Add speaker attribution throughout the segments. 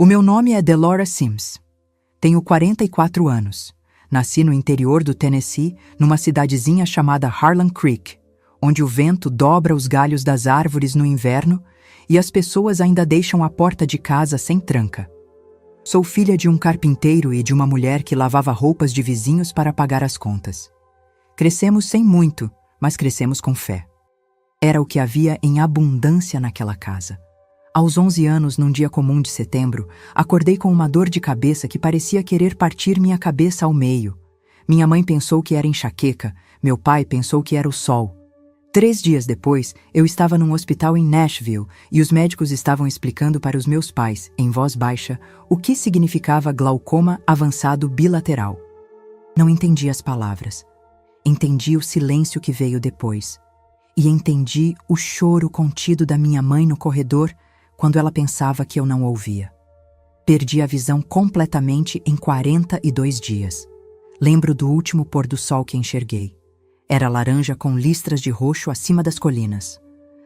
Speaker 1: O meu nome é Delora Sims. Tenho 44 anos. Nasci no interior do Tennessee, numa cidadezinha chamada Harlan Creek, onde o vento dobra os galhos das árvores no inverno e as pessoas ainda deixam a porta de casa sem tranca. Sou filha de um carpinteiro e de uma mulher que lavava roupas de vizinhos para pagar as contas. Crescemos sem muito, mas crescemos com fé. Era o que havia em abundância naquela casa. Aos 11 anos, num dia comum de setembro, acordei com uma dor de cabeça que parecia querer partir minha cabeça ao meio. Minha mãe pensou que era enxaqueca, meu pai pensou que era o sol. 3 dias depois, eu estava num hospital em Nashville e os médicos estavam explicando para os meus pais, em voz baixa, o que significava glaucoma avançado bilateral. Não entendi as palavras. Entendi o silêncio que veio depois. E entendi o choro contido da minha mãe no corredor quando ela pensava que eu não ouvia. Perdi a visão completamente em 42 dias. Lembro do último pôr do sol que enxerguei. Era laranja com listras de roxo acima das colinas.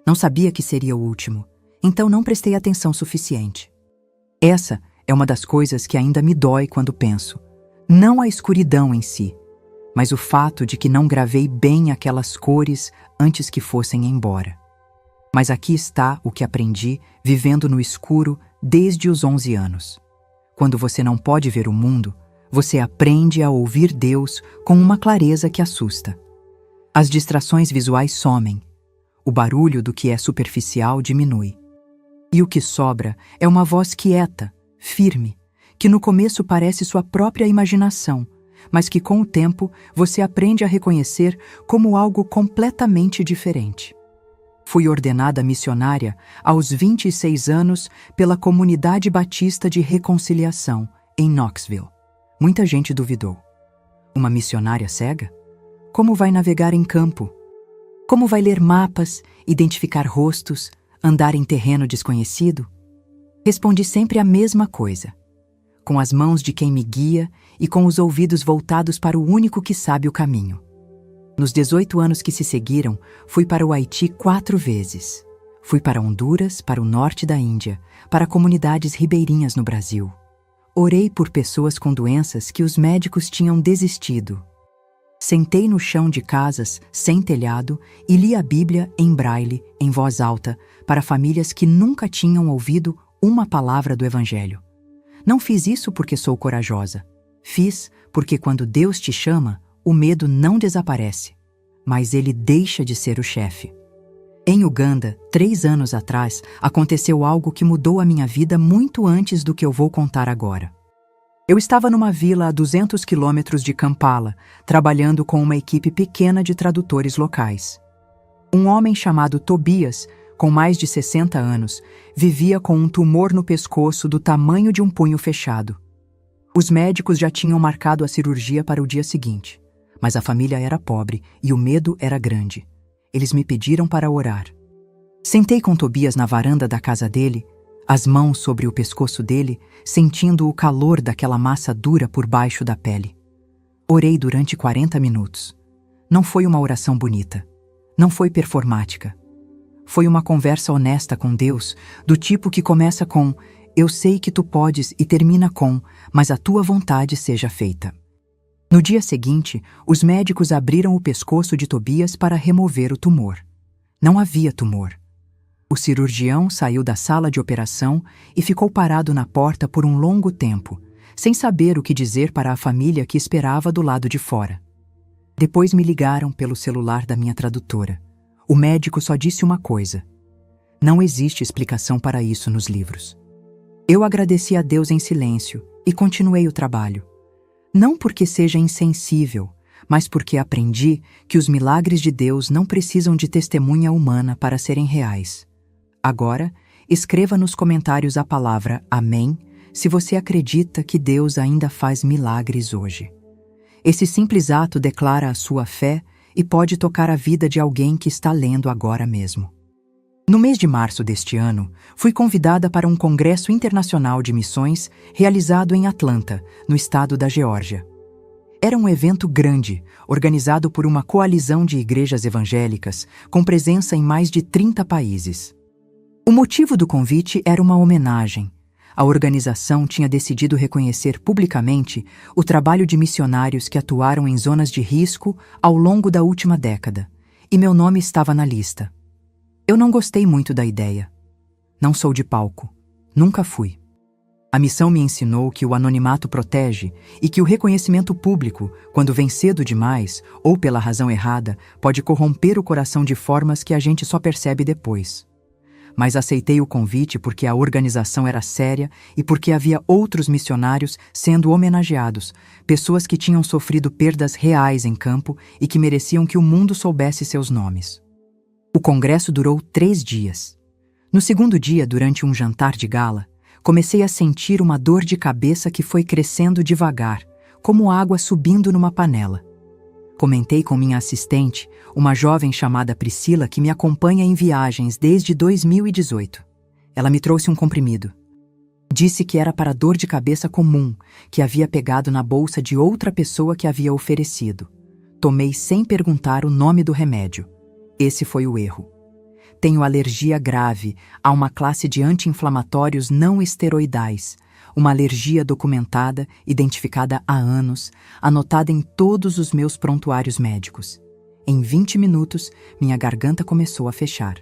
Speaker 1: Não sabia que seria o último, então não prestei atenção suficiente. Essa é uma das coisas que ainda me dói quando penso. Não a escuridão em si, mas o fato de que não gravei bem aquelas cores antes que fossem embora. Mas aqui está o que aprendi vivendo no escuro desde os 11 anos. Quando você não pode ver o mundo, você aprende a ouvir Deus com uma clareza que assusta. As distrações visuais somem. O barulho do que é superficial diminui. E o que sobra é uma voz quieta, firme, que no começo parece sua própria imaginação, mas que com o tempo você aprende a reconhecer como algo completamente diferente. Fui ordenada missionária aos 26 anos pela Comunidade Batista de Reconciliação, em Knoxville. Muita gente duvidou. Uma missionária cega? Como vai navegar em campo? Como vai ler mapas, identificar rostos, andar em terreno desconhecido? Respondi sempre a mesma coisa. Com as mãos de quem me guia e com os ouvidos voltados para o único que sabe o caminho. Nos 18 anos que se seguiram, fui para o Haiti 4 vezes. Fui para Honduras, para o norte da Índia, para comunidades ribeirinhas no Brasil. Orei por pessoas com doenças que os médicos tinham desistido. Sentei no chão de casas, sem telhado, e li a Bíblia em braille, em voz alta, para famílias que nunca tinham ouvido uma palavra do Evangelho. Não fiz isso porque sou corajosa. Fiz porque quando Deus te chama, o medo não desaparece, mas ele deixa de ser o chefe. Em Uganda, 3 anos atrás, aconteceu algo que mudou a minha vida muito antes do que eu vou contar agora. Eu estava numa vila a 200 quilômetros de Kampala, trabalhando com uma equipe pequena de tradutores locais. Um homem chamado Tobias, com mais de 60 anos, vivia com um tumor no pescoço do tamanho de um punho fechado. Os médicos já tinham marcado a cirurgia para o dia seguinte. Mas a família era pobre e o medo era grande. Eles me pediram para orar. Sentei com Tobias na varanda da casa dele, as mãos sobre o pescoço dele, sentindo o calor daquela massa dura por baixo da pele. Orei durante 40 minutos. Não foi uma oração bonita. Não foi performática. Foi uma conversa honesta com Deus, do tipo que começa com "Eu sei que tu podes" e termina com "Mas a tua vontade seja feita". No dia seguinte, os médicos abriram o pescoço de Tobias para remover o tumor. Não havia tumor. O cirurgião saiu da sala de operação e ficou parado na porta por um longo tempo, sem saber o que dizer para a família que esperava do lado de fora. Depois me ligaram pelo celular da minha tradutora. O médico só disse uma coisa: "Não existe explicação para isso nos livros." Eu agradeci a Deus em silêncio e continuei o trabalho. Não porque seja insensível, mas porque aprendi que os milagres de Deus não precisam de testemunha humana para serem reais. Agora, escreva nos comentários a palavra Amém se você acredita que Deus ainda faz milagres hoje. Esse simples ato declara a sua fé e pode tocar a vida de alguém que está lendo agora mesmo. No mês de março deste ano, fui convidada para um congresso internacional de missões realizado em Atlanta, no estado da Geórgia. Era um evento grande, organizado por uma coalizão de igrejas evangélicas, com presença em mais de 30 países. O motivo do convite era uma homenagem. A organização tinha decidido reconhecer publicamente o trabalho de missionários que atuaram em zonas de risco ao longo da última década, e meu nome estava na lista. Eu não gostei muito da ideia. Não sou de palco. Nunca fui. A missão me ensinou que o anonimato protege e que o reconhecimento público, quando vem cedo demais ou pela razão errada, pode corromper o coração de formas que a gente só percebe depois. Mas aceitei o convite porque a organização era séria e porque havia outros missionários sendo homenageados, pessoas que tinham sofrido perdas reais em campo e que mereciam que o mundo soubesse seus nomes. O congresso durou 3 dias. No segundo dia, durante um jantar de gala, comecei a sentir uma dor de cabeça que foi crescendo devagar, como água subindo numa panela. Comentei com minha assistente, uma jovem chamada Priscila que me acompanha em viagens desde 2018. Ela me trouxe um comprimido. Disse que era para dor de cabeça comum, que havia pegado na bolsa de outra pessoa que havia oferecido. Tomei sem perguntar o nome do remédio. Esse foi o erro. Tenho alergia grave a uma classe de anti-inflamatórios não esteroidais, uma alergia documentada, identificada há anos, anotada em todos os meus prontuários médicos. Em 20 minutos, minha garganta começou a fechar.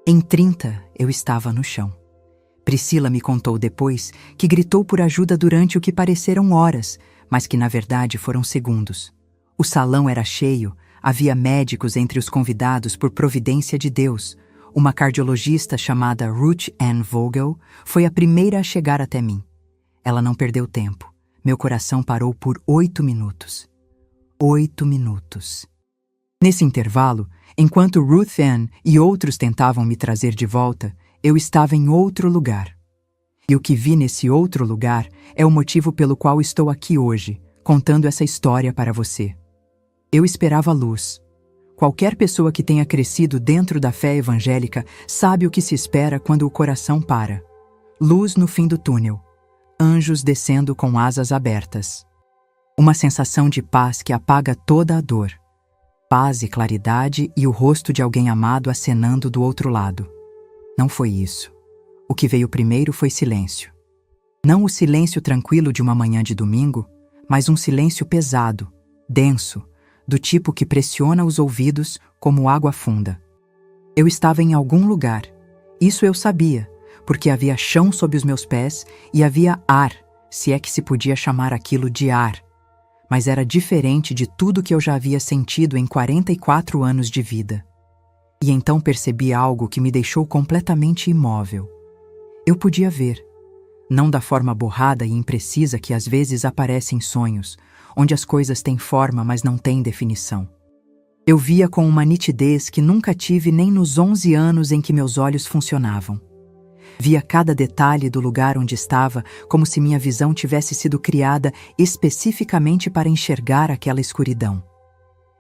Speaker 1: Em 30, eu estava no chão. Priscila me contou depois que gritou por ajuda durante o que pareceram horas, mas que na verdade foram segundos. O salão era cheio, havia médicos entre os convidados por providência de Deus. Uma cardiologista chamada Ruth Ann Vogel foi a primeira a chegar até mim. Ela não perdeu tempo. Meu coração parou por 8 minutos. 8 minutos. Nesse intervalo, enquanto Ruth Ann e outros tentavam me trazer de volta, eu estava em outro lugar. E o que vi nesse outro lugar é o motivo pelo qual estou aqui hoje, contando essa história para você. Eu esperava luz. Qualquer pessoa que tenha crescido dentro da fé evangélica sabe o que se espera quando o coração para. Luz no fim do túnel. Anjos descendo com asas abertas. Uma sensação de paz que apaga toda a dor. Paz e claridade e o rosto de alguém amado acenando do outro lado. Não foi isso. O que veio primeiro foi silêncio. Não o silêncio tranquilo de uma manhã de domingo, mas um silêncio pesado, denso, do tipo que pressiona os ouvidos como água funda. Eu estava em algum lugar. Isso eu sabia, porque havia chão sob os meus pés e havia ar, se é que se podia chamar aquilo de ar. Mas era diferente de tudo que eu já havia sentido em 44 anos de vida. E então percebi algo que me deixou completamente imóvel. Eu podia ver, não da forma borrada e imprecisa que às vezes aparece em sonhos, onde as coisas têm forma, mas não têm definição. Eu via com uma nitidez que nunca tive nem nos 11 anos em que meus olhos funcionavam. Via cada detalhe do lugar onde estava, como se minha visão tivesse sido criada especificamente para enxergar aquela escuridão.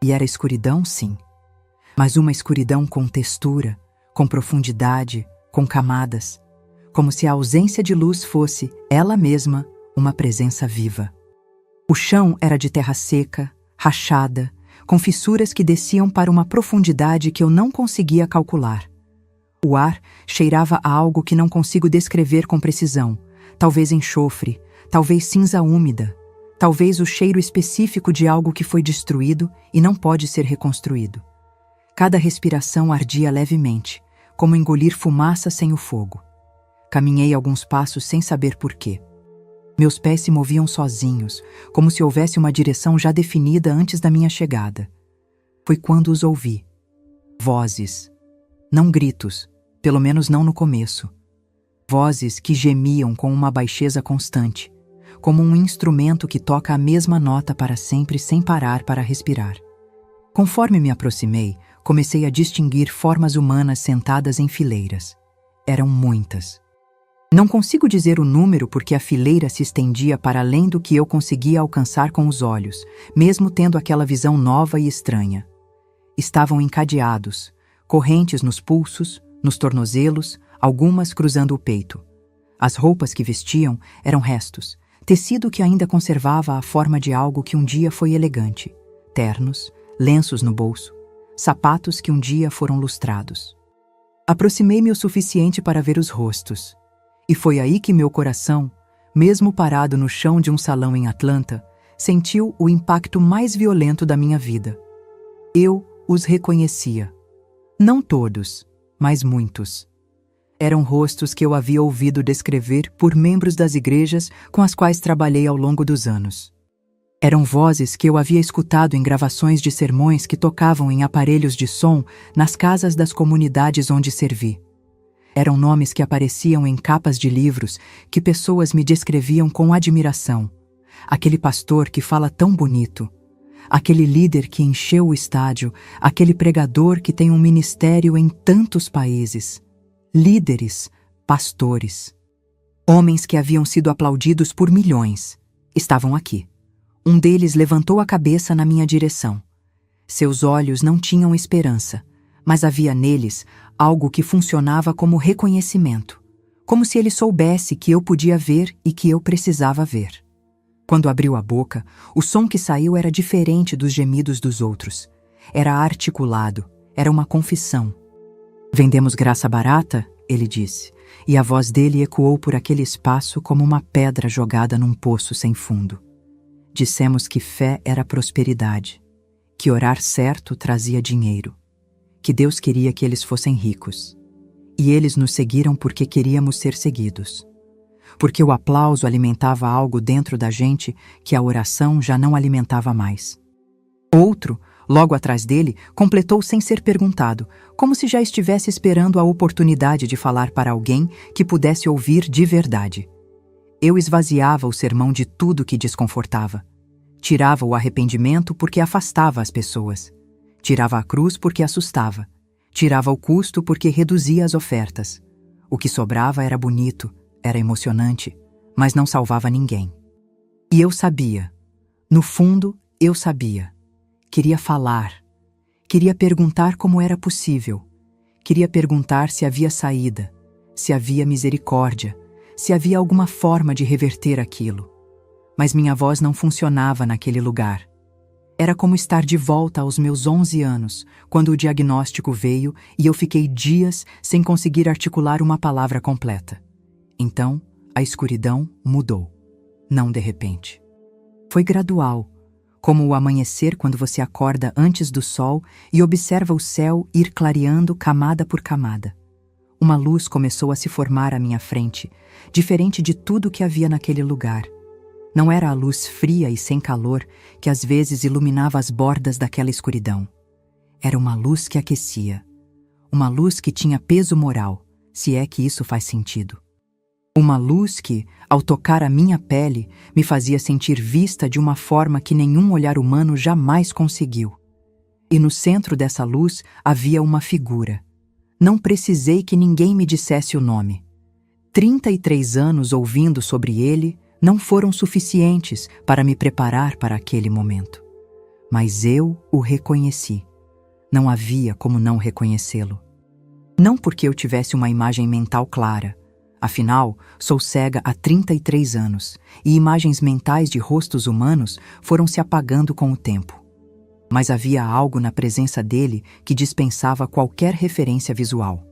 Speaker 1: E era escuridão, sim. Mas uma escuridão com textura, com profundidade, com camadas. Como se a ausência de luz fosse, ela mesma, uma presença viva. O chão era de terra seca, rachada, com fissuras que desciam para uma profundidade que eu não conseguia calcular. O ar cheirava a algo que não consigo descrever com precisão, talvez enxofre, talvez cinza úmida, talvez o cheiro específico de algo que foi destruído e não pode ser reconstruído. Cada respiração ardia levemente, como engolir fumaça sem o fogo. Caminhei alguns passos sem saber porquê. Meus pés se moviam sozinhos, como se houvesse uma direção já definida antes da minha chegada. Foi quando os ouvi. Vozes. Não gritos, pelo menos não no começo. Vozes que gemiam com uma baixeza constante, como um instrumento que toca a mesma nota para sempre sem parar para respirar. Conforme me aproximei, comecei a distinguir formas humanas sentadas em fileiras. Eram muitas. Não consigo dizer o número porque a fileira se estendia para além do que eu conseguia alcançar com os olhos, mesmo tendo aquela visão nova e estranha. Estavam encadeados, correntes nos pulsos, nos tornozelos, algumas cruzando o peito. As roupas que vestiam eram restos, tecido que ainda conservava a forma de algo que um dia foi elegante, ternos, lenços no bolso, sapatos que um dia foram lustrados. Aproximei-me o suficiente para ver os rostos. E foi aí que meu coração, mesmo parado no chão de um salão em Atlanta, sentiu o impacto mais violento da minha vida. Eu os reconhecia. Não todos, mas muitos. Eram rostos que eu havia ouvido descrever por membros das igrejas com as quais trabalhei ao longo dos anos. Eram vozes que eu havia escutado em gravações de sermões que tocavam em aparelhos de som nas casas das comunidades onde servi. Eram nomes que apareciam em capas de livros que pessoas me descreviam com admiração. Aquele pastor que fala tão bonito, aquele líder que encheu o estádio, aquele pregador que tem um ministério em tantos países. Líderes, pastores. Homens que haviam sido aplaudidos por milhões. Estavam aqui. Um deles levantou a cabeça na minha direção. Seus olhos não tinham esperança, mas havia neles algo que funcionava como reconhecimento, como se ele soubesse que eu podia ver e que eu precisava ver. Quando abriu a boca, o som que saiu era diferente dos gemidos dos outros. Era articulado, era uma confissão. "Vendemos graça barata?", ele disse, e a voz dele ecoou por aquele espaço como uma pedra jogada num poço sem fundo. Dissemos que fé era prosperidade, que orar certo trazia dinheiro, que Deus queria que eles fossem ricos. E eles nos seguiram porque queríamos ser seguidos. Porque o aplauso alimentava algo dentro da gente que a oração já não alimentava mais. Outro, logo atrás dele, completou sem ser perguntado, como se já estivesse esperando a oportunidade de falar para alguém que pudesse ouvir de verdade. Eu esvaziava o sermão de tudo que desconfortava. Tirava o arrependimento porque afastava as pessoas. Tirava a cruz porque assustava. Tirava o custo porque reduzia as ofertas. O que sobrava era bonito, era emocionante, mas não salvava ninguém. E eu sabia. No fundo, eu sabia. Queria falar. Queria perguntar como era possível. Queria perguntar se havia saída, se havia misericórdia, se havia alguma forma de reverter aquilo. Mas minha voz não funcionava naquele lugar. Era como estar de volta aos meus 11 anos, quando o diagnóstico veio e eu fiquei dias sem conseguir articular uma palavra completa. Então, a escuridão mudou. Não de repente. Foi gradual, como o amanhecer quando você acorda antes do sol e observa o céu ir clareando camada por camada. Uma luz começou a se formar à minha frente, diferente de tudo que havia naquele lugar. Não era a luz fria e sem calor que às vezes iluminava as bordas daquela escuridão. Era uma luz que aquecia. Uma luz que tinha peso moral, se é que isso faz sentido. Uma luz que, ao tocar a minha pele, me fazia sentir vista de uma forma que nenhum olhar humano jamais conseguiu. E no centro dessa luz havia uma figura. Não precisei que ninguém me dissesse o nome. 33 anos ouvindo sobre ele não foram suficientes para me preparar para aquele momento. Mas eu o reconheci. Não havia como não reconhecê-lo. Não porque eu tivesse uma imagem mental clara. Afinal, sou cega há 33 anos e imagens mentais de rostos humanos foram se apagando com o tempo. Mas havia algo na presença dele que dispensava qualquer referência visual.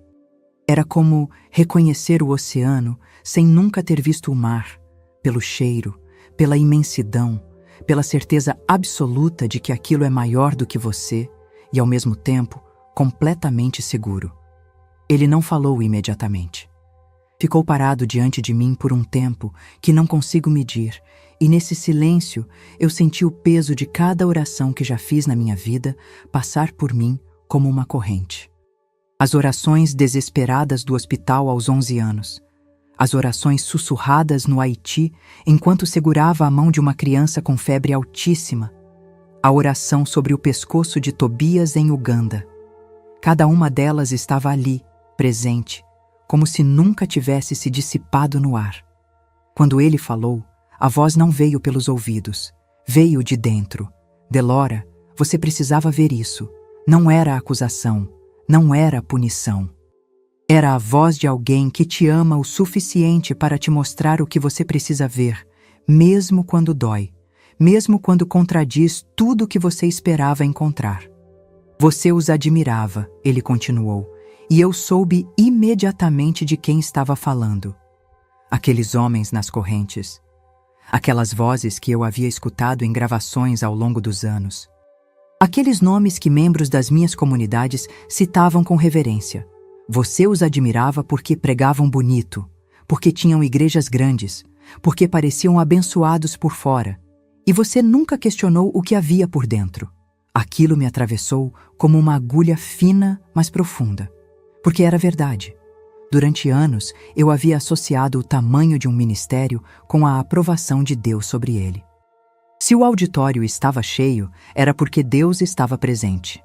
Speaker 1: Era como reconhecer o oceano sem nunca ter visto o mar, pelo cheiro, pela imensidão, pela certeza absoluta de que aquilo é maior do que você e, ao mesmo tempo, completamente seguro. Ele não falou imediatamente. Ficou parado diante de mim por um tempo que não consigo medir, e nesse silêncio eu senti o peso de cada oração que já fiz na minha vida passar por mim como uma corrente. As orações desesperadas do hospital aos 11 anos. As orações sussurradas no Haiti enquanto segurava a mão de uma criança com febre altíssima. A oração sobre o pescoço de Tobias em Uganda. Cada uma delas estava ali, presente, como se nunca tivesse se dissipado no ar. Quando ele falou, a voz não veio pelos ouvidos, veio de dentro. Delora, você precisava ver isso. Não era acusação, não era punição. Era a voz de alguém que te ama o suficiente para te mostrar o que você precisa ver, mesmo quando dói, mesmo quando contradiz tudo o que você esperava encontrar. Você os admirava, ele continuou, e eu soube imediatamente de quem estava falando. Aqueles homens nas correntes. Aquelas vozes que eu havia escutado em gravações ao longo dos anos. Aqueles nomes que membros das minhas comunidades citavam com reverência. Você os admirava porque pregavam bonito, porque tinham igrejas grandes, porque pareciam abençoados por fora, e você nunca questionou o que havia por dentro. Aquilo me atravessou como uma agulha fina, mas profunda, porque era verdade. Durante anos, eu havia associado o tamanho de um ministério com a aprovação de Deus sobre ele. Se o auditório estava cheio, era porque Deus estava presente.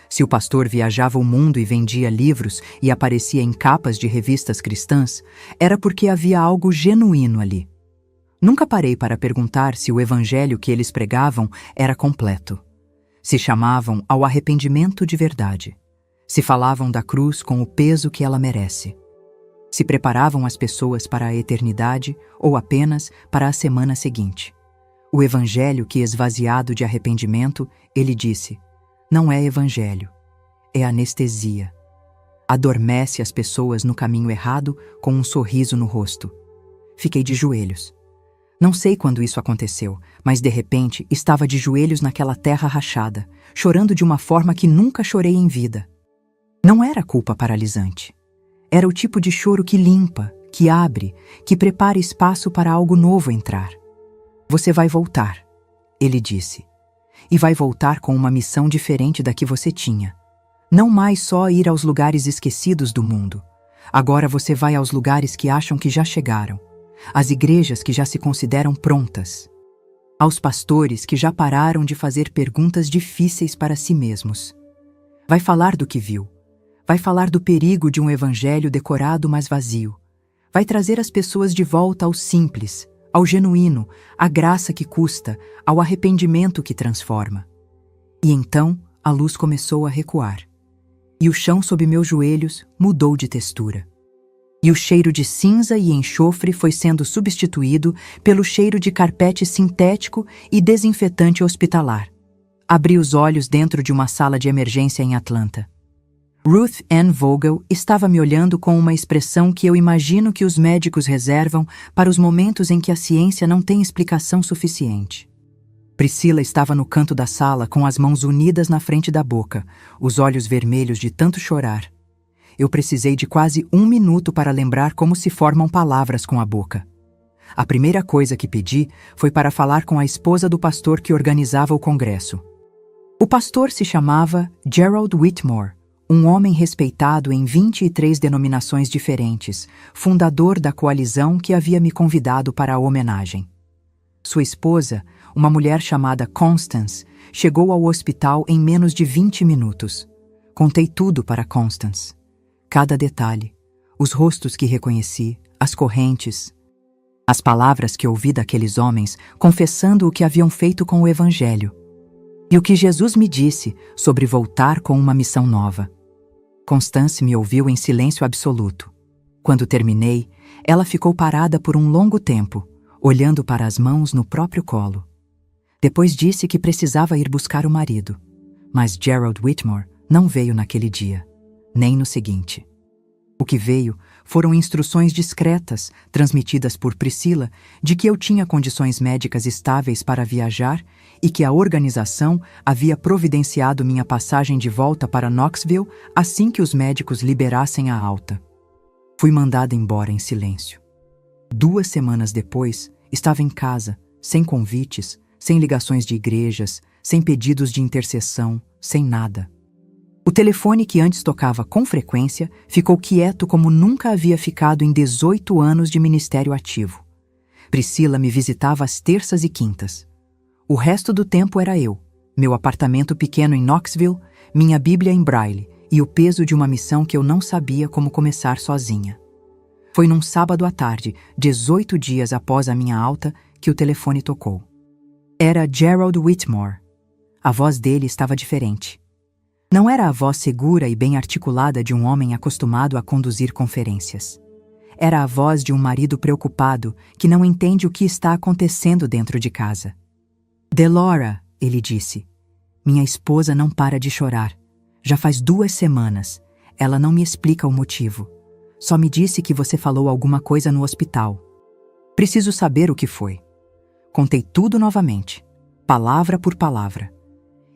Speaker 1: Se o pastor viajava o mundo e vendia livros e aparecia em capas de revistas cristãs, era porque havia algo genuíno ali. Nunca parei para perguntar se o evangelho que eles pregavam era completo. Se chamavam ao arrependimento de verdade. Se falavam da cruz com o peso que ela merece. Se preparavam as pessoas para a eternidade ou apenas para a semana seguinte. O evangelho que, esvaziado de arrependimento, ele disse: não é evangelho, é anestesia. Adormece as pessoas no caminho errado com um sorriso no rosto. Fiquei de joelhos. Não sei quando isso aconteceu, mas de repente estava de joelhos naquela terra rachada, chorando de uma forma que nunca chorei em vida. Não era culpa paralisante. Era o tipo de choro que limpa, que abre, que prepara espaço para algo novo entrar. Você vai voltar, ele disse. E vai voltar com uma missão diferente da que você tinha. Não mais só ir aos lugares esquecidos do mundo. Agora você vai aos lugares que acham que já chegaram. Às igrejas que já se consideram prontas. Aos pastores que já pararam de fazer perguntas difíceis para si mesmos. Vai falar do que viu. Vai falar do perigo de um evangelho decorado mas vazio. Vai trazer as pessoas de volta ao simples, ao genuíno, à graça que custa, ao arrependimento que transforma. E então a luz começou a recuar. E o chão sob meus joelhos mudou de textura. E o cheiro de cinza e enxofre foi sendo substituído pelo cheiro de carpete sintético e desinfetante hospitalar. Abri os olhos dentro de uma sala de emergência em Atlanta. Ruth Ann Vogel estava me olhando com uma expressão que eu imagino que os médicos reservam para os momentos em que a ciência não tem explicação suficiente. Priscila estava no canto da sala com as mãos unidas na frente da boca, os olhos vermelhos de tanto chorar. Eu precisei de quase 1 minuto para lembrar como se formam palavras com a boca. A primeira coisa que pedi foi para falar com a esposa do pastor que organizava o congresso. O pastor se chamava Gerald Whitmore, um homem respeitado em 23 denominações diferentes, fundador da coalizão que havia me convidado para a homenagem. Sua esposa, uma mulher chamada Constance, chegou ao hospital em menos de 20 minutos. Contei tudo para Constance. Cada detalhe, os rostos que reconheci, as correntes, as palavras que ouvi daqueles homens confessando o que haviam feito com o Evangelho. E o que Jesus me disse sobre voltar com uma missão nova. Constance me ouviu em silêncio absoluto. Quando terminei, ela ficou parada por um longo tempo, olhando para as mãos no próprio colo. Depois disse que precisava ir buscar o marido. Mas Gerald Whitmore não veio naquele dia, nem no seguinte. O que veio foram instruções discretas, transmitidas por Priscila, de que eu tinha condições médicas estáveis para viajar e que a organização havia providenciado minha passagem de volta para Knoxville assim que os médicos liberassem a alta. Fui mandada embora em silêncio. 2 semanas depois, estava em casa, sem convites, sem ligações de igrejas, sem pedidos de intercessão, sem nada. O telefone que antes tocava com frequência ficou quieto como nunca havia ficado em 18 anos de ministério ativo. Priscila me visitava às terças e quintas. O resto do tempo era eu, meu apartamento pequeno em Knoxville, minha Bíblia em Braille e o peso de uma missão que eu não sabia como começar sozinha. Foi num sábado à tarde, 18 dias após a minha alta, que o telefone tocou. Era Gerald Whitmore. A voz dele estava diferente. Não era a voz segura e bem articulada de um homem acostumado a conduzir conferências. Era a voz de um marido preocupado que não entende o que está acontecendo dentro de casa. "Delora", ele disse, "minha esposa não para de chorar. Já faz 2 semanas. Ela não me explica o motivo. Só me disse que você falou alguma coisa no hospital. Preciso saber o que foi. Contei tudo novamente, palavra por palavra.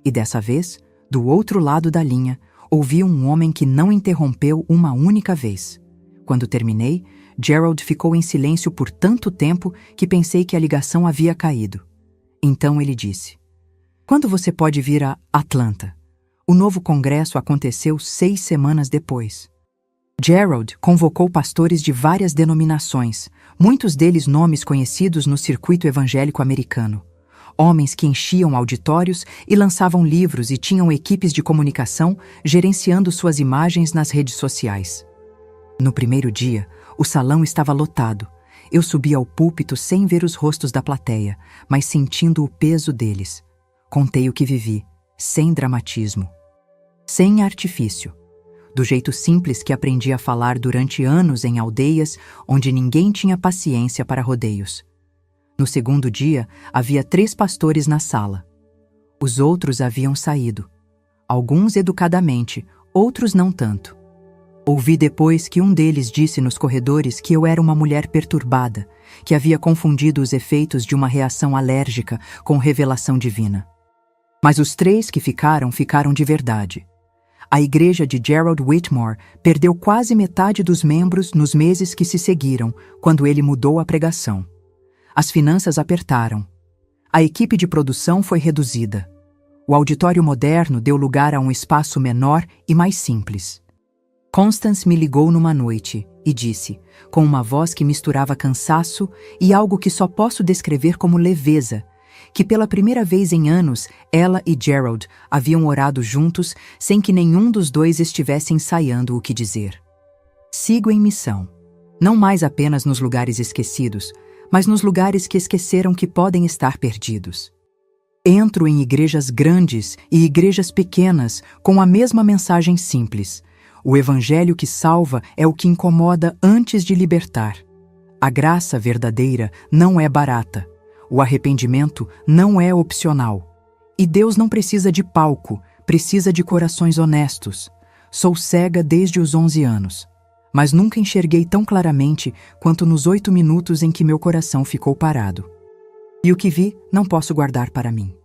Speaker 1: E dessa vez, do outro lado da linha, ouvi um homem que não interrompeu uma única vez. Quando terminei, Gerald ficou em silêncio por tanto tempo que pensei que a ligação havia caído. Então ele disse: "Quando você pode vir a Atlanta?" O novo congresso aconteceu 6 semanas depois. Gerald convocou pastores de várias denominações, muitos deles nomes conhecidos no circuito evangélico americano. Homens que enchiam auditórios e lançavam livros e tinham equipes de comunicação gerenciando suas imagens nas redes sociais. No primeiro dia, o salão estava lotado. Eu subi ao púlpito sem ver os rostos da plateia, mas sentindo o peso deles. Contei o que vivi, sem dramatismo, sem artifício, do jeito simples que aprendi a falar durante anos em aldeias onde ninguém tinha paciência para rodeios. No segundo dia, havia 3 pastores na sala. Os outros haviam saído. Alguns educadamente, outros não tanto. Ouvi depois que um deles disse nos corredores que eu era uma mulher perturbada, que havia confundido os efeitos de uma reação alérgica com revelação divina. Mas os 3 que ficaram de verdade. A igreja de Gerald Whitmore perdeu quase metade dos membros nos meses que se seguiram, quando ele mudou a pregação. As finanças apertaram. A equipe de produção foi reduzida. O auditório moderno deu lugar a um espaço menor e mais simples. Constance me ligou numa noite e disse, com uma voz que misturava cansaço e algo que só posso descrever como leveza, que pela primeira vez em anos, ela e Gerald haviam orado juntos sem que nenhum dos dois estivesse ensaiando o que dizer. Sigo em missão, não mais apenas nos lugares esquecidos, mas nos lugares que esqueceram que podem estar perdidos. Entro em igrejas grandes e igrejas pequenas com a mesma mensagem simples. O evangelho que salva é o que incomoda antes de libertar. A graça verdadeira não é barata. O arrependimento não é opcional. E Deus não precisa de palco, precisa de corações honestos. Sou cega desde os 11 anos, mas nunca enxerguei tão claramente quanto nos 8 minutos em que meu coração ficou parado. E o que vi, não posso guardar para mim.